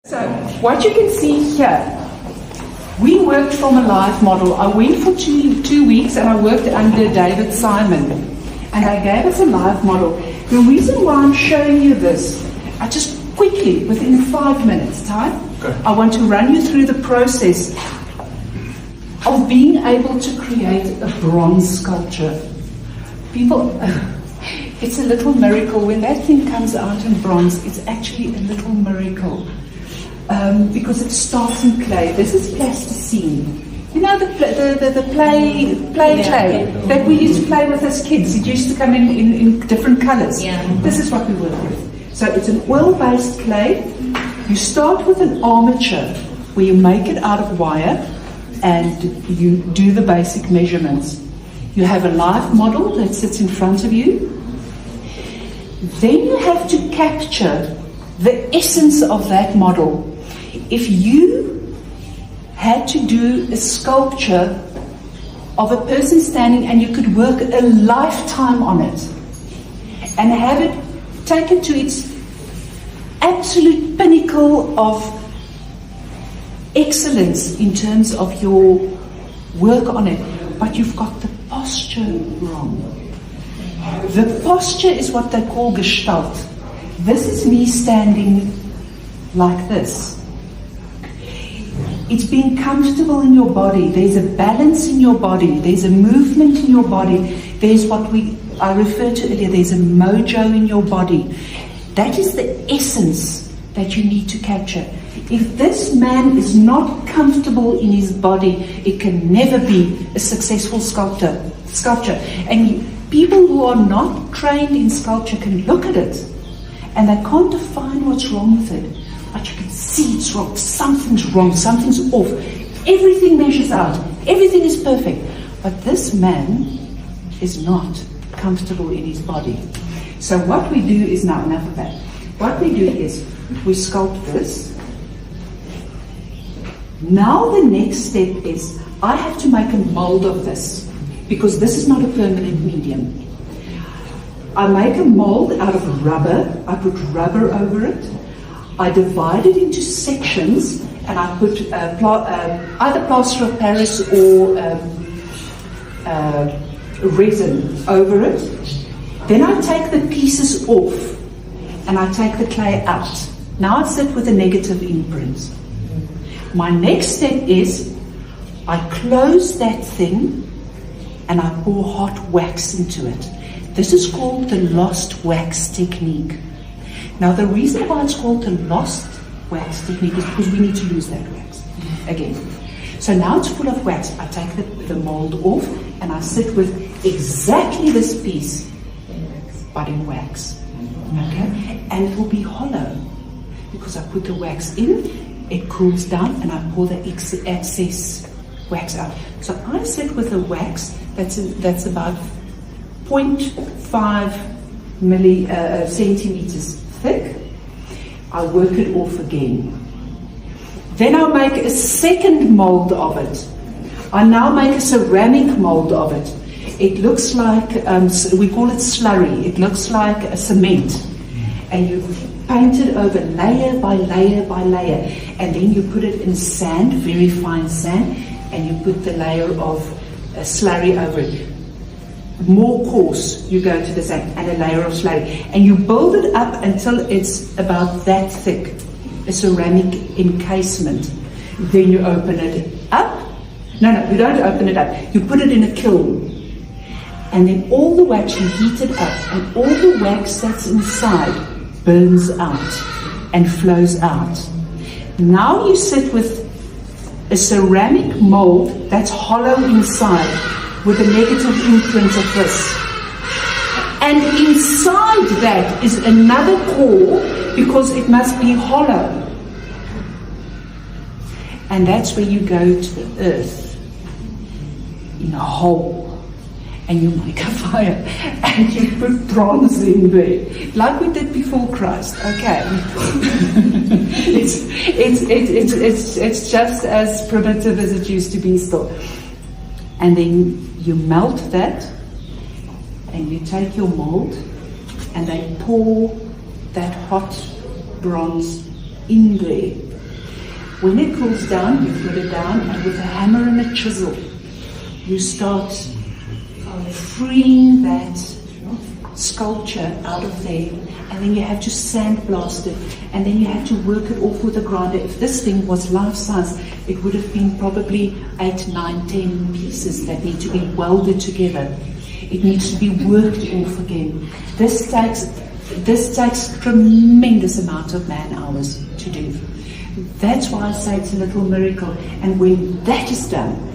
So what you can see here, we worked from a live model. I went for two weeks and I worked under David Simon, and they gave us a live model. The reason why I'm showing you this, I just quickly, within 5 minutes time, I want to run you through the process of being able to create a bronze sculpture. People, it's a little miracle. When that thing comes out in bronze, it's actually a little miracle. Because it starts in clay. This is plasticine. You know the play clay that we used to play with as kids. It used to come in different colors. Yeah. This is what we work with. So it's an oil-based clay. You start with an armature where you make it out of wire and you do the basic measurements. You have a live model that sits in front of you. Then you have to capture the essence of that model. If you had to do a sculpture of a person standing and you could work a lifetime on it and have it taken to its absolute pinnacle of excellence in terms of your work on it, but you've got the posture wrong. The posture is what they call gestalt. This is me standing like this. It's being comfortable in your body. There's a balance in your body. There's a movement in your body. There's what I referred to earlier. There's a mojo in your body. That is the essence that you need to capture. If this man is not comfortable in his body, it can never be a successful sculpture. And people who are not trained in sculpture can look at it and they can't define what's wrong with it. But you can see it's wrong. Something's wrong. Something's off. Everything measures out. Everything is perfect. But this man is not comfortable in his body. So what we do is, now enough of that. What we do is we sculpt this. Now the next step is I have to make a mold of this because this is not a permanent medium. I make a mold out of rubber. I put rubber over it. I divide it into sections and I put either plaster of Paris or resin over it. Then I take the pieces off and I take the clay out. Now I sit with a negative imprint. My next step is I close that thing and I pour hot wax into it. This is called the lost wax technique. Now the reason why it's called the lost wax technique is because we need to lose that wax again. So now it's full of wax. I take the mold off and I sit with exactly this piece, but in wax. Okay? And it will be hollow because I put the wax in, it cools down, and I pour the excess wax out. So I sit with a wax that's about 0.5 centimeters thick. I work it off again. Then I'll make a second mold of it. I now make a ceramic mold of it. It looks like, we call it slurry. It looks like a cement. And you paint it over layer by layer by layer. And then you put it in sand, very fine sand, and you put the layer of slurry over it. More coarse, you go to the sand and a layer of slurry. And you build it up until it's about that thick, a ceramic encasement. Then you open it up. No, you don't open it up. You put it in a kiln. And then all the wax, you heat it up, and all the wax that's inside burns out and flows out. Now you sit with a ceramic mold that's hollow inside, with a negative imprint of this. And inside that is another core because it must be hollow. And that's where you go to the earth in a hole and you make a fire and you put bronze in there like we did before Christ. Okay. it's just as primitive as it used to be still. And then you melt that and you take your mold and they pour that hot bronze in there. When it cools down, you put it down, and with a hammer and a chisel, you start freeing that sculpture out of there, and then you have to sandblast it, and then you have to work it off with a grinder. If this thing was life size, it would have been probably 8, 9, 10 pieces that need to be welded together. It needs to be worked off again. This takes tremendous amount of man hours to do. That's why I say it's a little miracle. And when that is done,